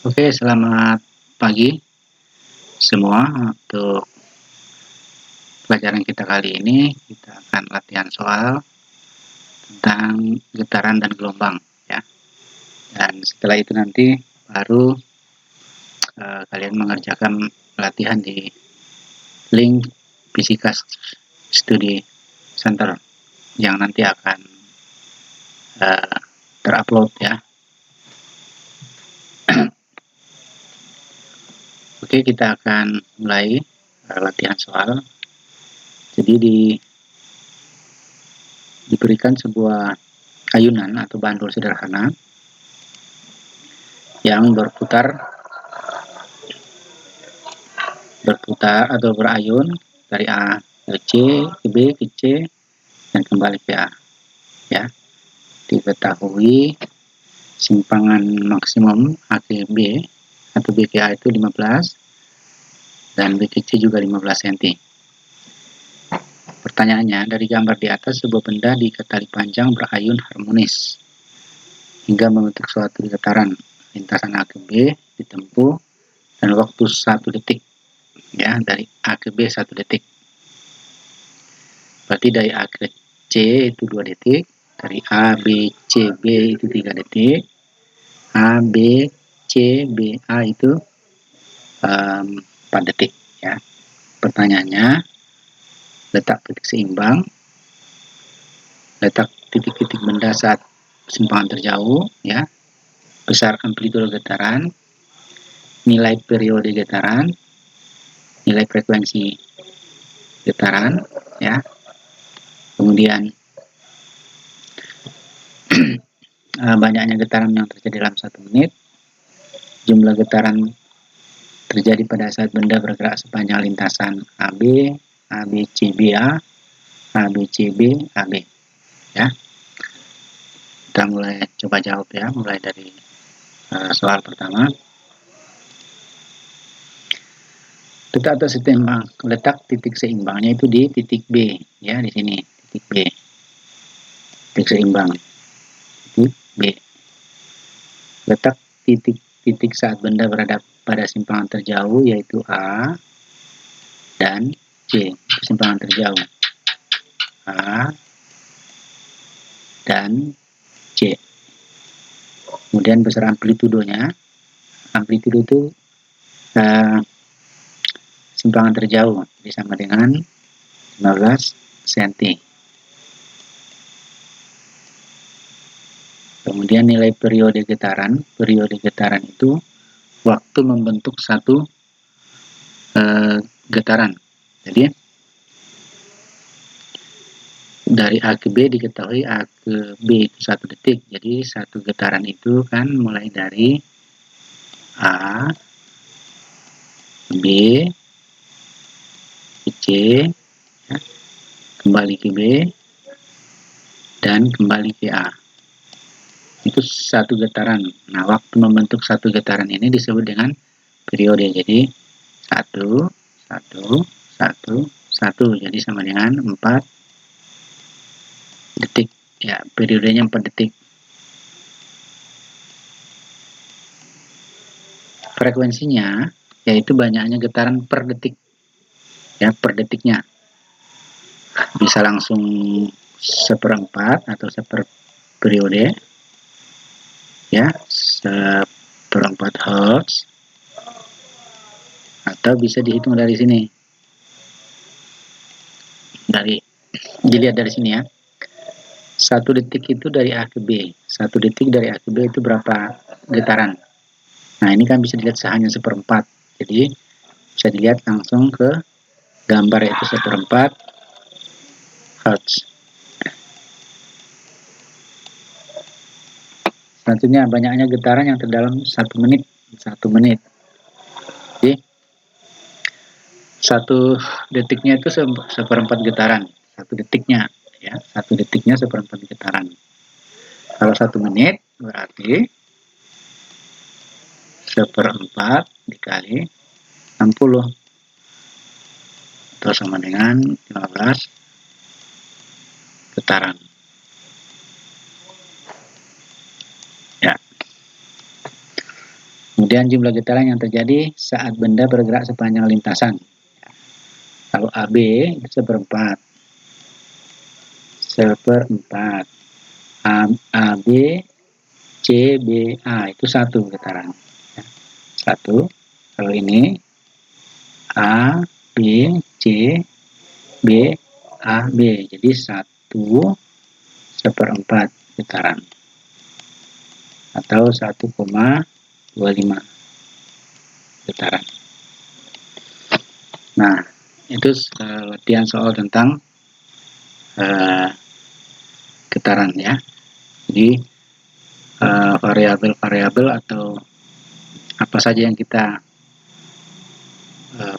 Oke, selamat pagi semua. Untuk pelajaran kita kali ini, kita akan latihan soal tentang getaran dan gelombang, ya. Dan setelah itu nanti baru kalian mengerjakan latihan di link Fisika Studi Center yang nanti akan terupload, ya. Oke, kita akan mulai latihan soal. Jadi diberikan sebuah ayunan atau bandul sederhana yang berputar atau berayun dari A ke C, ke B, ke C, dan kembali ke A. Ya, diketahui simpangan maksimum A ke B atau B ke A itu 15 dan B ke C juga 15 cm. Pertanyaannya, dari gambar di atas sebuah benda diikat tali panjang berayun harmonis hingga membentuk suatu getaran. Lintasan A ke B ditempuh dan waktu 1 detik. Ya, dari A ke B 1 detik. Berarti dari A ke C itu 2 detik, dari A, B, C, B itu 3 detik, A, B, C, B, A itu 4 detik. Ya. Pertanyaannya, letak titik seimbang, letak titik-titik benda saat simpangan terjauh, ya, besar amplitudo getaran, nilai periode getaran, nilai frekuensi getaran, ya. Kemudian banyaknya getaran yang terjadi dalam 1 menit, jumlah getaran terjadi pada saat benda bergerak sepanjang lintasan AB, ABCBA, ABCB, AB. Ya, kita mulai coba jawab ya, mulai dari soal pertama. Letak atau seimbang, letak titik seimbangnya itu di titik B, ya, di sini titik B, titik seimbang, titik B. Letak titik-titik saat benda berada pada simpangan terjauh yaitu A dan C, simpangan terjauh A dan C. Kemudian besar amplitudonya, amplitudo itu simpangan terjauh, jadi sama dengan 15 cm. Kemudian nilai periode getaran itu waktu membentuk satu getaran. Jadi dari A ke B diketahui A ke B itu 1 detik, jadi satu getaran itu kan mulai dari A, B, ke C, ya, kembali ke B, dan kembali ke A. Itu satu getaran. Nah, waktu membentuk satu getaran ini disebut dengan periode. Jadi 1, 1, 1, 1. Jadi sama dengan 4 detik. Ya, periodenya 4 detik. Frekuensinya yaitu banyaknya getaran per detik. Ya, per detiknya. Bisa langsung 1/4 atau 1 periode. Ya, 1/4 Hz. Atau bisa dihitung dari sini. Dilihat dari sini ya. 1 detik itu dari A ke B. 1 detik dari A ke B itu berapa getaran? Nah, ini kan bisa dilihat hanya 1/4. Jadi, bisa dilihat langsung ke gambar yaitu 1/4 Hz. Selanjutnya, banyaknya getaran yang terdalam 1 menit. 1 menit. Jadi, 1 detiknya itu 1/4 getaran. 1 detiknya. Ya, 1 detiknya 1/4 getaran. Kalau 1 menit, berarti 1/4 dikali 60. Atau sama dengan 15 getaran. Ya. Kemudian jumlah getaran yang terjadi saat benda bergerak sepanjang lintasan. Kalau AB itu seperempat. AB, CBA itu 1 getaran. 1. Kalau ini A, B, C, B, A, B. Jadi 1/4 getaran. Atau 1,25 getaran. Nah, itu latihan soal tentang getaran ya. Jadi variabel-variabel atau apa saja yang kita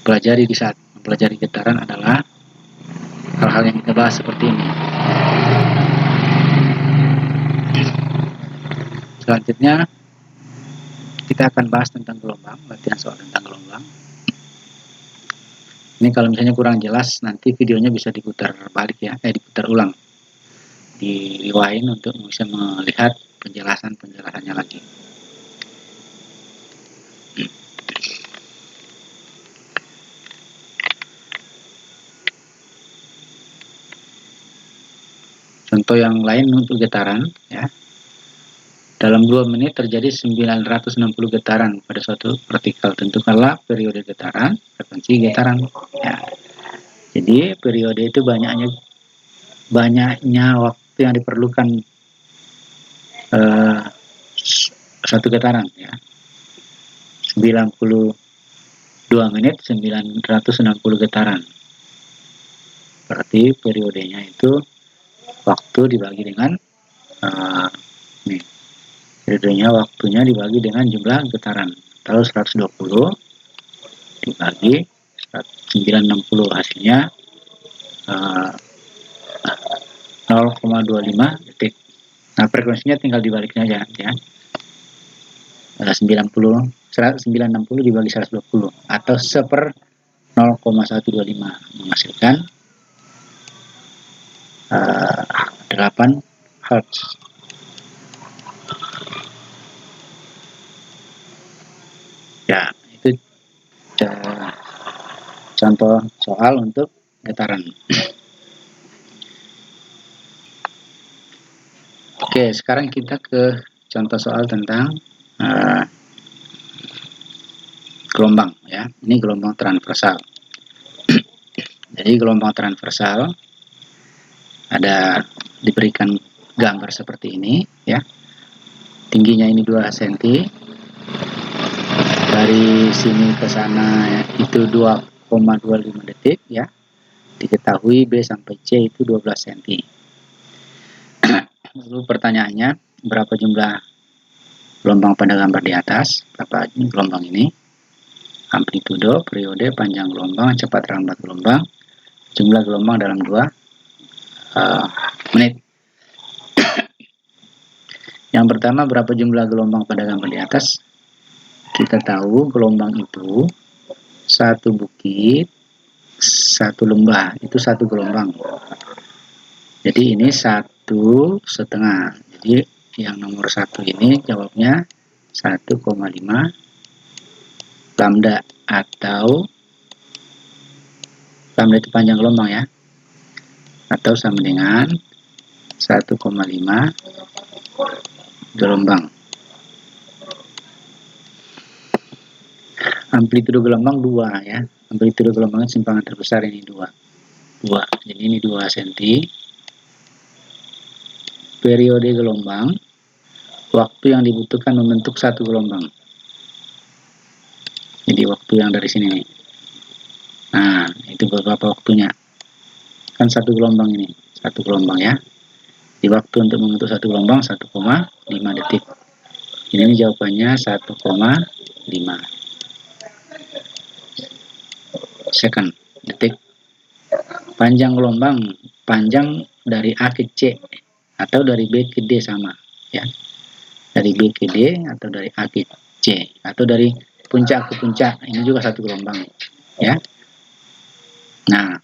pelajari di saat mempelajari getaran adalah hal-hal yang kita bahas seperti ini. Selanjutnya kita akan bahas tentang gelombang, latihan soal tentang gelombang. Ini kalau misalnya kurang jelas, nanti videonya bisa diputar balik ya, diputar ulang, di rewind untuk bisa melihat penjelasannya lagi. Contoh yang lain untuk getaran ya. Dalam 2 menit terjadi 960 getaran pada suatu partikel. Tentukanlah periode getaran, frekuensi getaran. Ya. Jadi periode itu banyaknya waktu yang diperlukan satu getaran ya. 92 menit 960 getaran. Berarti periodenya itu waktu dibagi dengan waktunya dibagi dengan jumlah getaran. Kalau 120 dibagi 960 hasilnya 0,25 detik. Nah, frekuensinya tinggal dibaliknya aja ya. 960 dibagi 120 atau 1/0,125 menghasilkan 8 Hz. Ya, itu contoh soal untuk getaran. Oke, sekarang kita ke contoh soal tentang gelombang ya. Ini gelombang transversal. Jadi gelombang transversal ada diberikan gambar seperti ini ya. Tingginya ini 2 cm. Dari sini ke sana ya, itu 2,25 detik ya. Diketahui B sampai C itu 12 cm. Lalu pertanyaannya, berapa jumlah gelombang pada gambar di atas? Berapa gelombang ini? Amplitudo, periode, panjang gelombang, cepat lambat gelombang, jumlah gelombang dalam 2 menit. Yang pertama, berapa jumlah gelombang pada gambar di atas? Kita tahu gelombang itu satu bukit, satu lembah, itu satu gelombang. Jadi ini 1,5. Jadi yang nomor 1 ini jawabnya 1,5 lambda, atau lambda itu panjang gelombang ya, atau sama dengan 1,5 gelombang. Amplitudo gelombang 2 ya. Amplitudo gelombangnya simpangan terbesar ini 2. Jadi ini 2 cm. Periode gelombang, waktu yang dibutuhkan membentuk satu gelombang. Jadi waktu yang dari sini nih. Nah, itu beberapa waktunya. Kan satu gelombang ini, satu gelombang ya. Di waktu untuk membentuk satu gelombang 1,5 detik. Ini jawabannya 1,5 second, detik. Panjang gelombang, panjang dari A ke C atau dari B ke D sama ya. Dari B ke D atau dari A ke C atau dari puncak ke puncak, ini juga satu gelombang ya. Nah,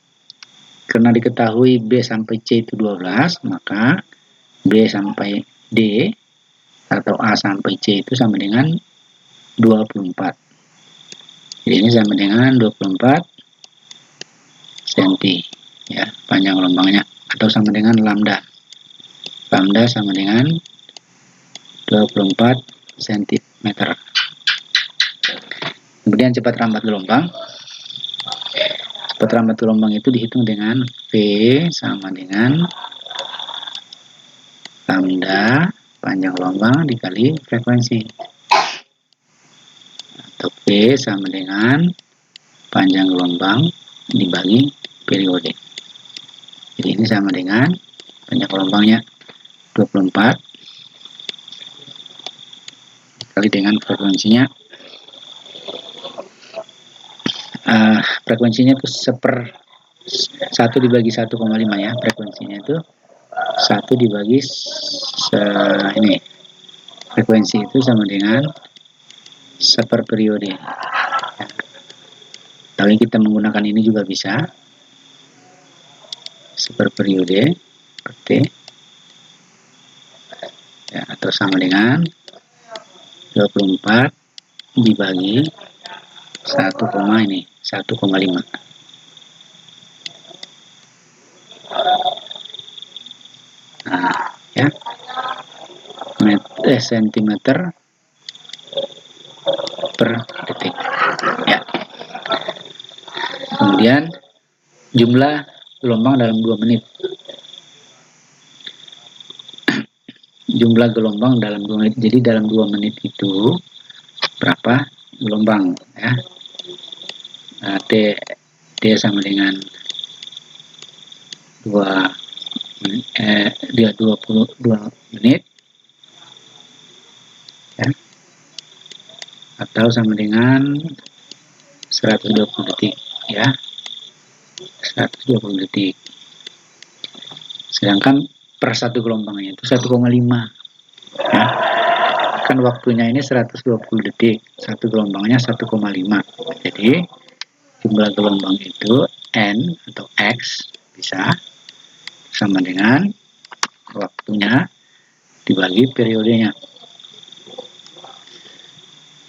karena diketahui B sampai C itu 12, maka B sampai D atau A sampai C itu sama dengan 24. Jadi ini sama dengan 24 cm ya, panjang gelombangnya, atau sama dengan lambda. Lambda sama dengan 24 cm. Kemudian cepat rambat gelombang. Cepat rambat gelombang itu dihitung dengan V sama dengan lambda panjang gelombang dikali frekuensi, atau V sama dengan panjang gelombang dibagi periode. Jadi ini sama dengan panjang gelombangnya 24 dikali dengan frekuensinya. Frekuensinya itu 1 dibagi 1,5 ya. Frekuensinya itu 1 dibagi ini. Frekuensi itu sama dengan 1 periode. Tapi kita menggunakan ini juga bisa. 1 periode per T. Ya, atau sama dengan 24 dibagi 1,5. Nah, ya. Sentimeter per detik. Ya. Kemudian jumlah gelombang dalam 2 menit. Jumlah gelombang dalam 2 menit. Jadi dalam 2 menit itu berapa gelombang ya? T sama dengan 22 menit ya, atau sama dengan 120 detik ya, 120 detik. Sedangkan per 1 gelombangnya itu 1,5 ya. Kan waktunya ini 120 detik, 1 gelombangnya 1,5. Jadi jumlah gelombang itu N atau X bisa sama dengan waktunya dibagi periodenya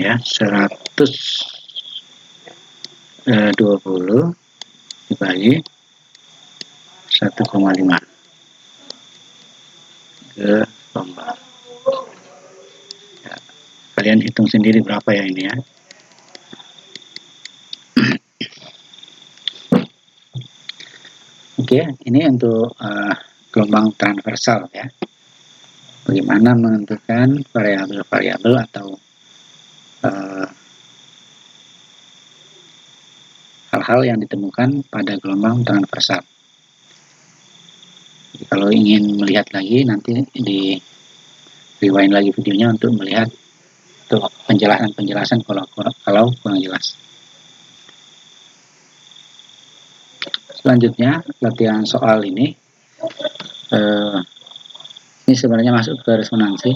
ya, 120 dibagi 1,5 gelombang ya, kalian hitung sendiri berapa ya ini ya. Oke, ini untuk gelombang transversal ya. Bagaimana menentukan variabel-variabel atau hal-hal yang ditemukan pada gelombang transversal. Jadi, kalau ingin melihat lagi, nanti di rewind lagi videonya untuk melihat untuk penjelasan kalau kurang jelas. Selanjutnya latihan soal ini sebenarnya masuk ke resonansi.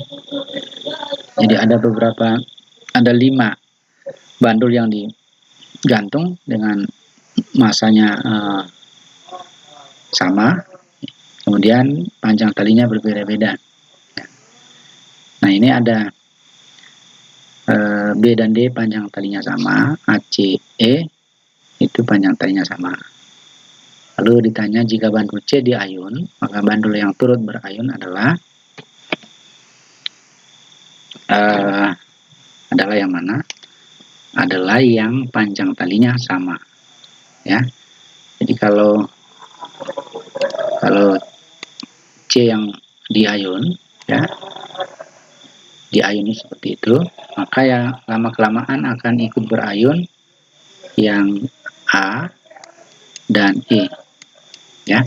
Jadi ada 5 bandul yang digantung dengan masanya sama, kemudian panjang talinya berbeda-beda. Nah, ini ada B dan D panjang talinya sama, AC, E itu panjang talinya sama. Lalu ditanya jika bandul C diayun, maka bandul yang turut berayun adalah yang mana? Adalah yang panjang talinya sama. Ya. Jadi kalau C yang diayun, ya, diayuni seperti itu, maka yang lama-kelamaan akan ikut berayun yang A dan E. Ya.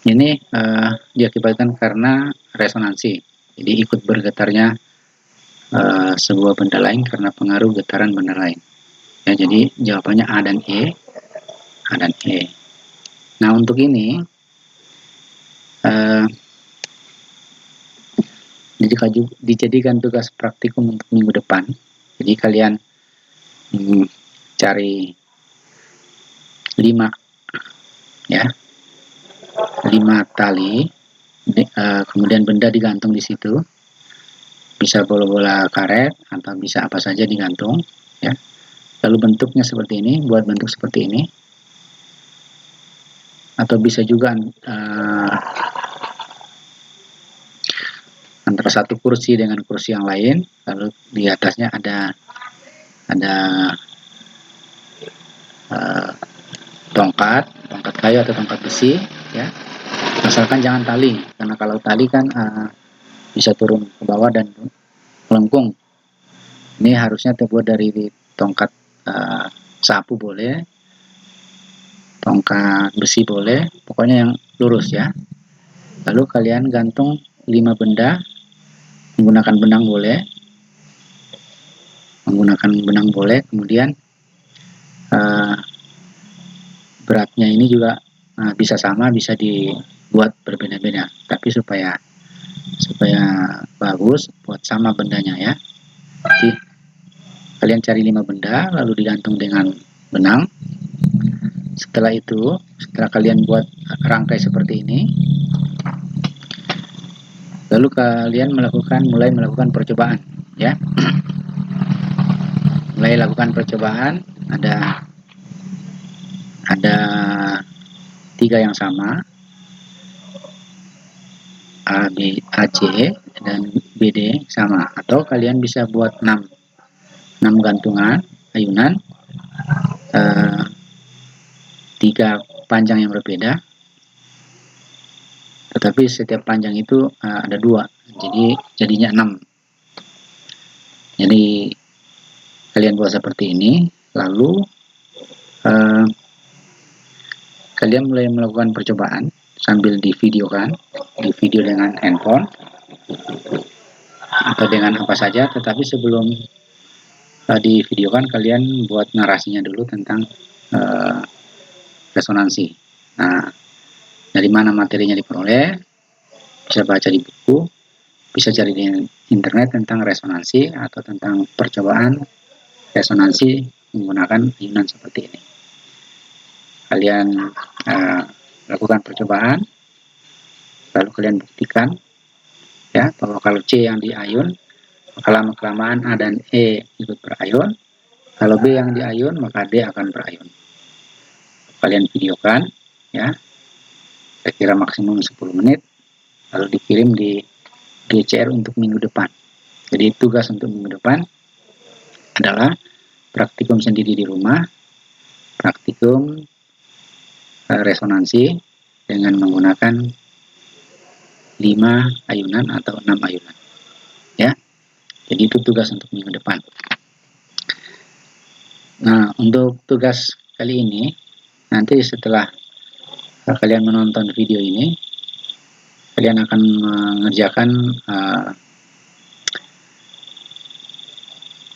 Ini diakibatkan karena resonansi. Jadi ikut bergetarnya sebuah benda lain karena pengaruh getaran benda lain. Ya, jadi jawabannya A dan E. A dan E. Nah, untuk ini dijadikan tugas praktikum untuk minggu depan. Jadi kalian cari 5 ya, 5 tali, kemudian benda digantung di situ, bisa bola-bola karet atau bisa apa saja digantung, ya. Lalu bentuknya seperti ini, buat bentuk seperti ini, atau bisa juga antara satu kursi dengan kursi yang lain, lalu di atasnya ada tongkat kayu atau tongkat besi, ya. Asalkan jangan tali, karena kalau tali kan bisa turun ke bawah dan melengkung. Ini harusnya terbuat dari tongkat sapu boleh, tongkat besi boleh, pokoknya yang lurus, ya. Lalu kalian gantung 5 benda menggunakan benang boleh, kemudian beratnya ini juga bisa sama, bisa dibuat berbeda-beda, tapi supaya bagus, buat sama bendanya, ya. Jadi kalian cari 5 benda lalu digantung dengan benang. Setelah itu, setelah kalian buat rangkai seperti ini, lalu kalian mulai melakukan percobaan, ya. Mulai lakukan percobaan, ada 3 yang sama, A, B, A, C, dan BD sama, atau kalian bisa buat 6 gantungan ayunan, 3 panjang yang berbeda, tetapi setiap panjang itu ada 2, jadi jadinya 6. Jadi kalian buat seperti ini, lalu kalian mulai melakukan percobaan sambil di video dengan handphone atau dengan apa saja, tetapi sebelum divideokan kalian buat narasinya dulu tentang resonansi. Nah, dari mana materinya diperoleh? Bisa baca di buku, bisa cari di internet tentang resonansi atau tentang percobaan resonansi menggunakan ayunan seperti ini. Kalian lakukan percobaan, lalu kalian buktikan, ya, bahwa kalau C yang diayun, kelamaan A dan E ikut berayun. Kalau B yang diayun, maka D akan berayun. Kalian videokan, ya, saya kira maksimum 10 menit, lalu dikirim di GCR untuk minggu depan. Jadi tugas untuk minggu depan adalah praktikum sendiri di rumah, praktikum resonansi dengan menggunakan 5 ayunan atau 6 ayunan, ya. Jadi itu tugas untuk minggu depan. Nah, untuk tugas kali ini, nanti setelah kalian menonton video ini, kalian akan mengerjakan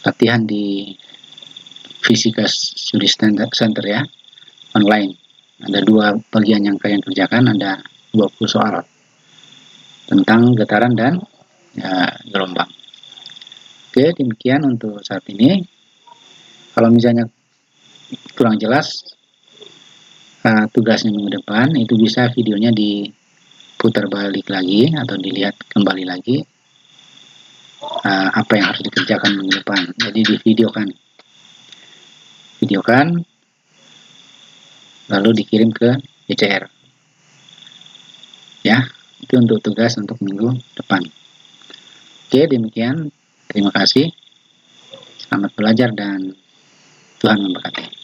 latihan di Fisika Studi Center, ya, online. Ada 2 bagian yang kalian kerjakan, ada 20 soal tentang getaran dan gelombang. Oke, demikian untuk saat ini. Kalau misalnya kurang jelas tugasnya minggu depan, itu bisa videonya diputar balik lagi atau dilihat kembali lagi apa yang harus dikerjakan minggu depan. Jadi videokan lalu dikirim ke GCR, ya. Itu untuk tugas untuk minggu depan. Oke, demikian. Terima kasih. Selamat belajar dan Tuhan memberkati.